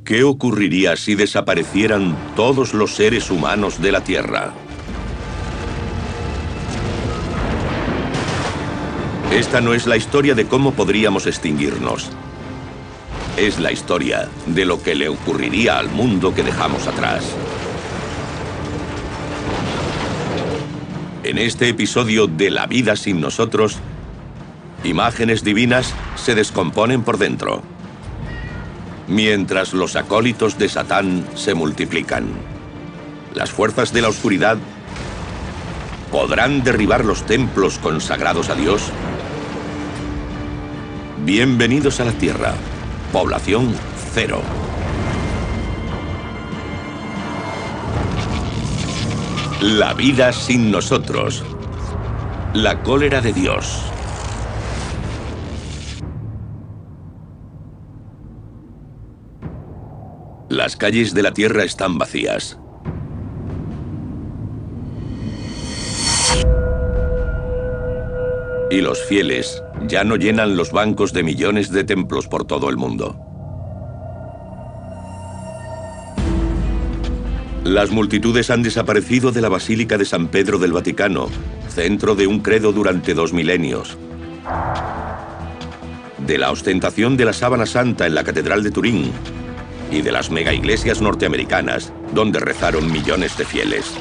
¿Qué ocurriría si desaparecieran todos los seres humanos de la Tierra? Esta no es la historia de cómo podríamos extinguirnos. Es la historia de lo que le ocurriría al mundo que dejamos atrás. En este episodio de La vida sin nosotros, imágenes divinas se descomponen por dentro, mientras los acólitos de Satán se multiplican. Las fuerzas de la oscuridad ¿podrán derribar los templos consagrados a Dios? Bienvenidos a la Tierra. Población cero. La vida sin nosotros. La cólera de Dios. Las calles de la Tierra están vacías. Y los fieles ya no llenan los bancos de millones de templos por todo el mundo. Las multitudes han desaparecido de la Basílica de San Pedro del Vaticano, centro de un credo durante 2 milenios. De la ostentación de la sábana santa en la Catedral de Turín y de las megaiglesias norteamericanas, donde rezaron millones de fieles.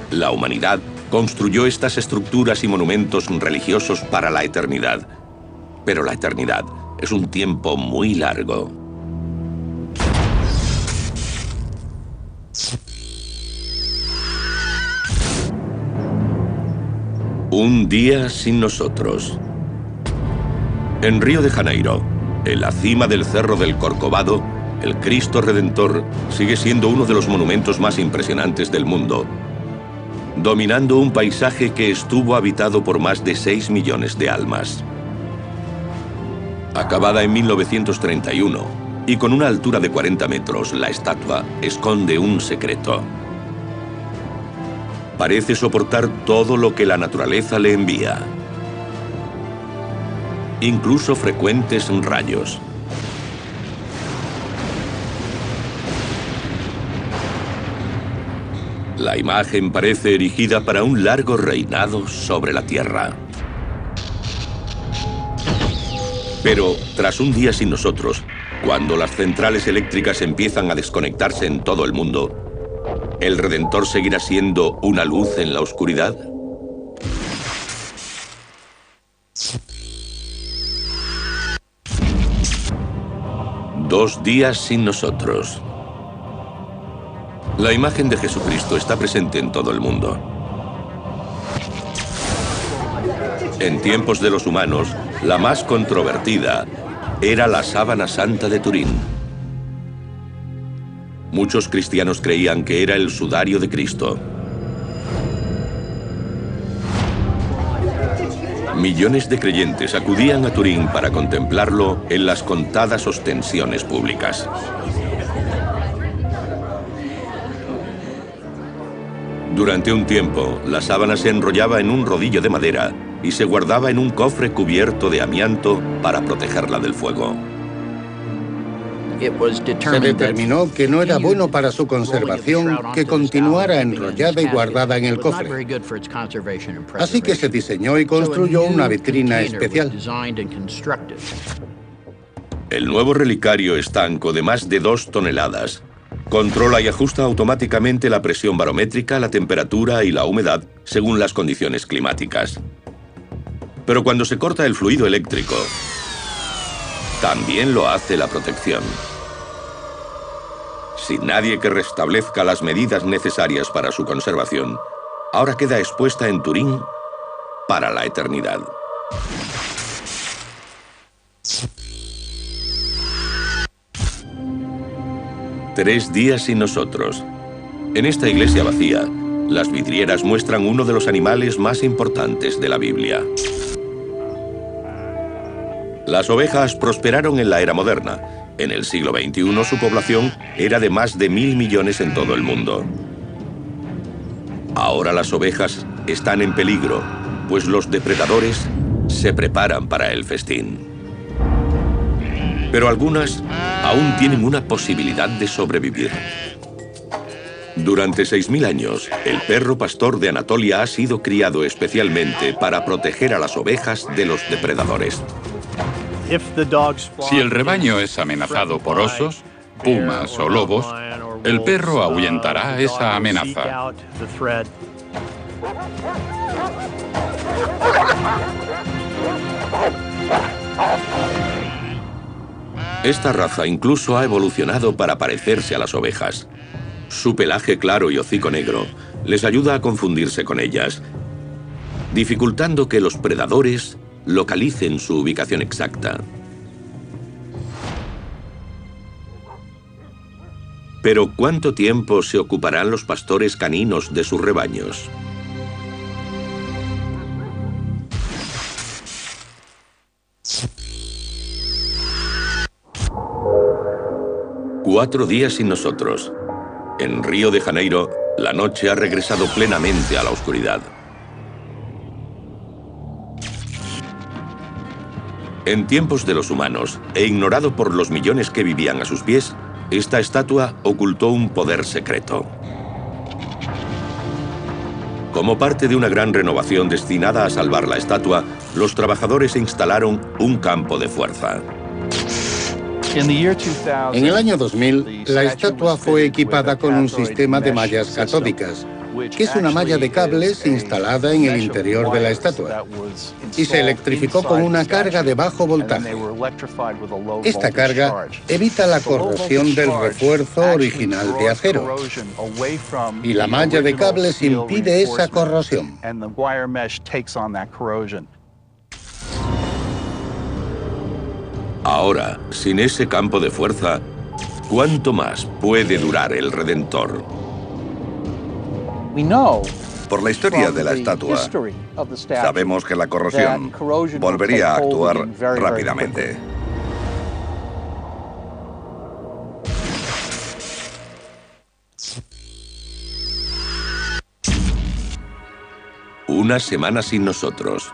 La humanidad construyó estas estructuras y monumentos religiosos para la eternidad. Pero la eternidad es un tiempo muy largo. Un día sin nosotros. En Río de Janeiro, en la cima del Cerro del Corcovado, el Cristo Redentor sigue siendo uno de los monumentos más impresionantes del mundo, dominando un paisaje que estuvo habitado por más de 6 millones de almas. Acabada en 1931 y con una altura de 40 metros, la estatua esconde un secreto. Parece soportar todo lo que la naturaleza le envía, incluso frecuentes rayos. La imagen parece erigida para un largo reinado sobre la Tierra. Pero, tras un día sin nosotros, cuando las centrales eléctricas empiezan a desconectarse en todo el mundo, ¿el Redentor seguirá siendo una luz en la oscuridad? Dos días sin nosotros. La imagen de Jesucristo está presente en todo el mundo. En tiempos de los humanos, la más controvertida era la sábana santa de Turín. Muchos cristianos creían que era el sudario de Cristo. Millones de creyentes acudían a Turín para contemplarlo en las contadas ostensiones públicas. Durante un tiempo, la sábana se enrollaba en un rodillo de madera y se guardaba en un cofre cubierto de amianto para protegerla del fuego. Se determinó que no era bueno para su conservación que continuara enrollada y guardada en el cofre. Así que se diseñó y construyó una vitrina especial. El nuevo relicario estanco de más de 2 toneladas controla y ajusta automáticamente la presión barométrica, la temperatura y la humedad según las condiciones climáticas. Pero cuando se corta el fluido eléctrico, también lo hace la protección. Sin nadie que restablezca las medidas necesarias para su conservación, ahora queda expuesta en Turín para la eternidad. Tres días sin nosotros. En esta iglesia vacía, las vidrieras muestran uno de los animales más importantes de la Biblia. Las ovejas prosperaron en la era moderna. En el siglo XXI su población era de más de 1.000 millones en todo el mundo. Ahora las ovejas están en peligro, pues los depredadores se preparan para el festín. Pero algunas aún tienen una posibilidad de sobrevivir. Durante 6.000 años, el perro pastor de Anatolia ha sido criado especialmente para proteger a las ovejas de los depredadores. Si el rebaño es amenazado por osos, pumas o lobos, el perro ahuyentará esa amenaza. Esta raza incluso ha evolucionado para parecerse a las ovejas. Su pelaje claro y hocico negro les ayuda a confundirse con ellas, dificultando que los predadores localicen su ubicación exacta. Pero ¿cuánto tiempo se ocuparán los pastores caninos de sus rebaños? Cuatro días sin nosotros. En Río de Janeiro, la noche ha regresado plenamente a la oscuridad. En tiempos de los humanos, e ignorado por los millones que vivían a sus pies, esta estatua ocultó un poder secreto. Como parte de una gran renovación destinada a salvar la estatua, los trabajadores instalaron un campo de fuerza. En el año 2000, la estatua fue equipada con un sistema de mallas catódicas, que es una malla de cables instalada en el interior de la estatua, y se electrificó con una carga de bajo voltaje. Esta carga evita la corrosión del refuerzo original de acero, y la malla de cables impide esa corrosión. Ahora, sin ese campo de fuerza, ¿cuánto más puede durar el Redentor? Por la historia de la estatua, sabemos que la corrosión volvería a actuar rápidamente. Una semana sin nosotros.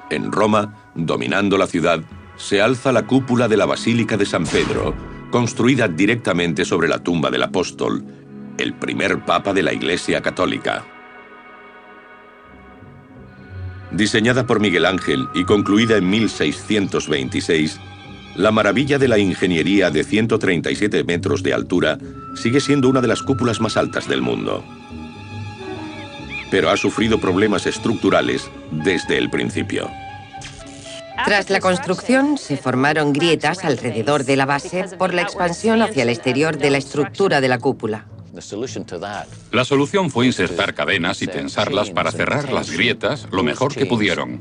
En Roma, dominando la ciudad, se alza la cúpula de la Basílica de San Pedro, construida directamente sobre la tumba del apóstol, el primer papa de la Iglesia Católica. Diseñada por Miguel Ángel y concluida en 1626, la maravilla de la ingeniería de 137 metros de altura sigue siendo una de las cúpulas más altas del mundo. Pero ha sufrido problemas estructurales desde el principio. Tras la construcción, se formaron grietas alrededor de la base por la expansión hacia el exterior de la estructura de la cúpula. La solución fue insertar cadenas y tensarlas para cerrar las grietas lo mejor que pudieron.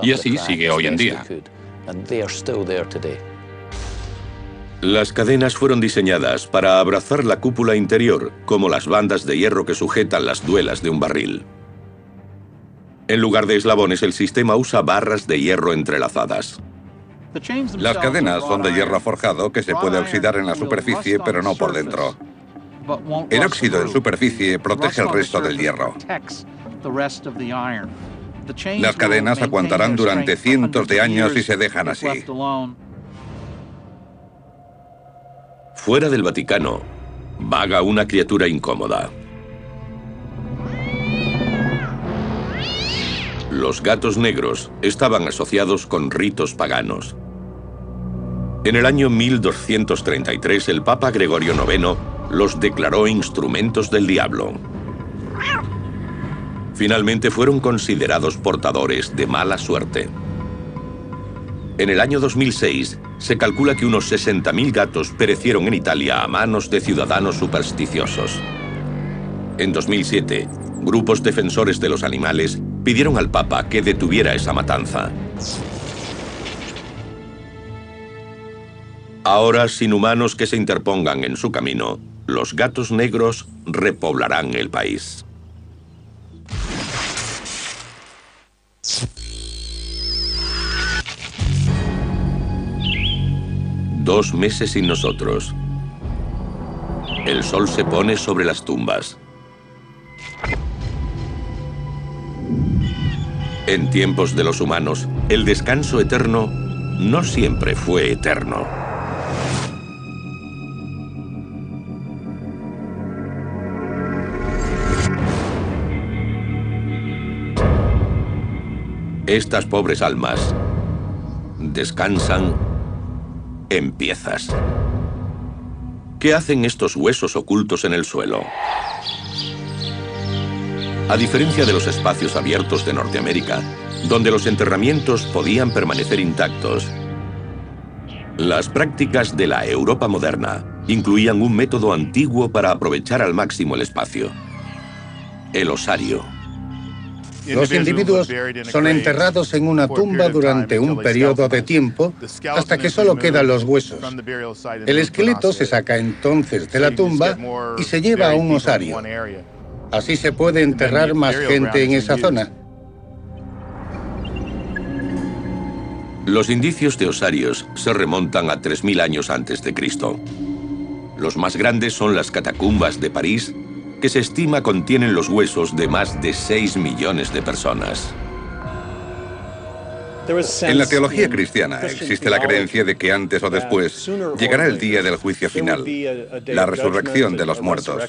Y así sigue hoy en día. Las cadenas fueron diseñadas para abrazar la cúpula interior, como las bandas de hierro que sujetan las duelas de un barril. En lugar de eslabones, el sistema usa barras de hierro entrelazadas. Las cadenas son de hierro forjado que se puede oxidar en la superficie, pero no por dentro. El óxido en superficie protege el resto del hierro. Las cadenas aguantarán durante cientos de años si se dejan así. Fuera del Vaticano, vaga una criatura incómoda. Los gatos negros estaban asociados con ritos paganos. En el año 1233, el Papa Gregorio IX los declaró instrumentos del diablo. Finalmente fueron considerados portadores de mala suerte. En el año 2006, se calcula que unos 60.000 gatos perecieron en Italia a manos de ciudadanos supersticiosos. En 2007, grupos defensores de los animales pidieron al Papa que detuviera esa matanza. Ahora, sin humanos que se interpongan en su camino, los gatos negros repoblarán el país. Dos meses sin nosotros. El sol se pone sobre las tumbas. En tiempos de los humanos, el descanso eterno no siempre fue eterno. Estas pobres almas descansan en piezas. ¿Qué hacen estos huesos ocultos en el suelo? A diferencia de los espacios abiertos de Norteamérica, donde los enterramientos podían permanecer intactos, las prácticas de la Europa moderna incluían un método antiguo para aprovechar al máximo el espacio: el osario. Los individuos son enterrados en una tumba durante un periodo de tiempo hasta que solo quedan los huesos. El esqueleto se saca entonces de la tumba y se lleva a un osario. Así se puede enterrar más gente en esa zona. Los indicios de osarios se remontan a 3000 años antes de Cristo. Los más grandes son las catacumbas de París, que se estima contienen los huesos de más de 6 millones de personas. En la teología cristiana existe la creencia de que antes o después llegará el día del juicio final, la resurrección de los muertos.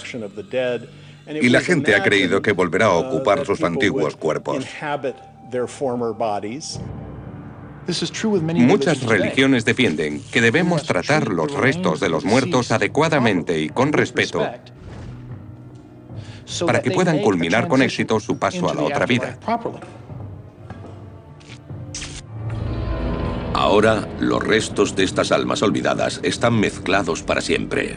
Y la gente ha creído que volverá a ocupar sus antiguos cuerpos. Muchas religiones defienden que debemos tratar los restos de los muertos adecuadamente y con respeto para que puedan culminar con éxito su paso a la otra vida. Ahora, los restos de estas almas olvidadas están mezclados para siempre.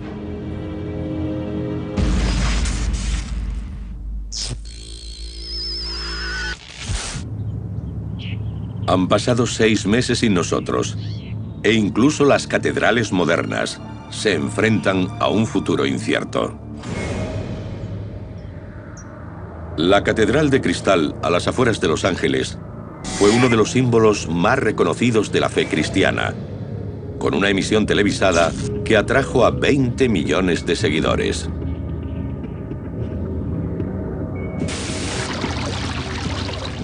Han pasado 6 meses sin nosotros, e incluso las catedrales modernas se enfrentan a un futuro incierto. La Catedral de Cristal, a las afueras de Los Ángeles, fue uno de los símbolos más reconocidos de la fe cristiana, con una emisión televisada que atrajo a 20 millones de seguidores.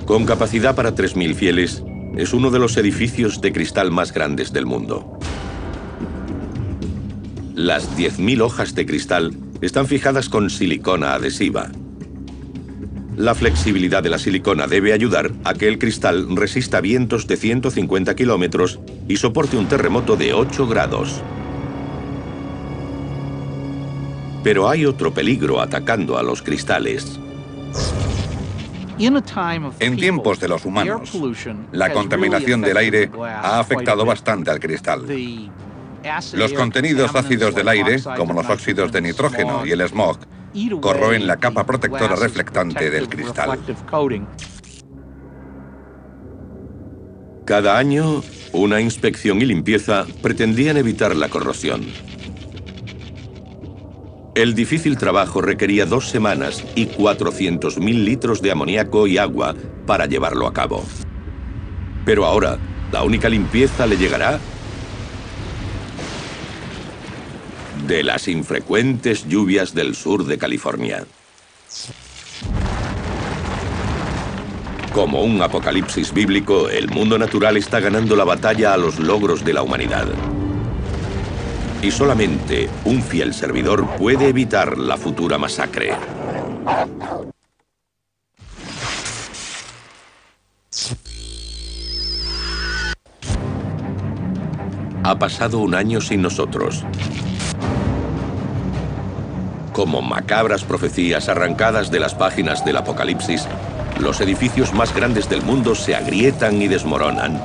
Con capacidad para 3000 fieles, es uno de los edificios de cristal más grandes del mundo. Las 10.000 hojas de cristal están fijadas con silicona adhesiva. La flexibilidad de la silicona debe ayudar a que el cristal resista vientos de 150 kilómetros y soporte un terremoto de 8 grados. Pero hay otro peligro atacando a los cristales. En tiempos de los humanos, la contaminación del aire ha afectado bastante al cristal. Los contenidos ácidos del aire, como los óxidos de nitrógeno y el smog, corroen la capa protectora reflectante del cristal. Cada año, una inspección y limpieza pretendían evitar la corrosión. El difícil trabajo requería 2 semanas y 400.000 litros de amoníaco y agua para llevarlo a cabo. Pero ahora, la única limpieza le llegará de las infrecuentes lluvias del sur de California. Como un apocalipsis bíblico, el mundo natural está ganando la batalla a los logros de la humanidad. Y solamente un fiel servidor puede evitar la futura masacre. Ha pasado un año sin nosotros. Como macabras profecías arrancadas de las páginas del Apocalipsis, los edificios más grandes del mundo se agrietan y desmoronan,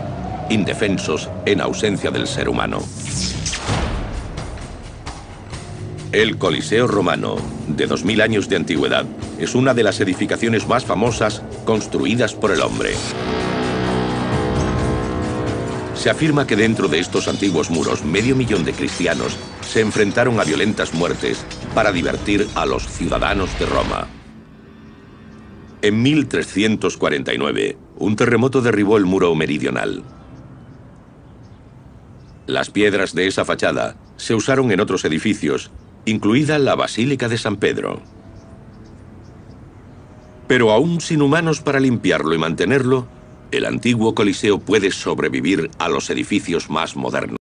indefensos en ausencia del ser humano. El Coliseo romano, de 2000 años de antigüedad, es una de las edificaciones más famosas construidas por el hombre. Se afirma que dentro de estos antiguos muros, 500.000 de cristianos se enfrentaron a violentas muertes para divertir a los ciudadanos de Roma. En 1349, un terremoto derribó el muro meridional. Las piedras de esa fachada se usaron en otros edificios, incluida la Basílica de San Pedro. Pero aún sin humanos para limpiarlo y mantenerlo, el antiguo Coliseo puede sobrevivir a los edificios más modernos.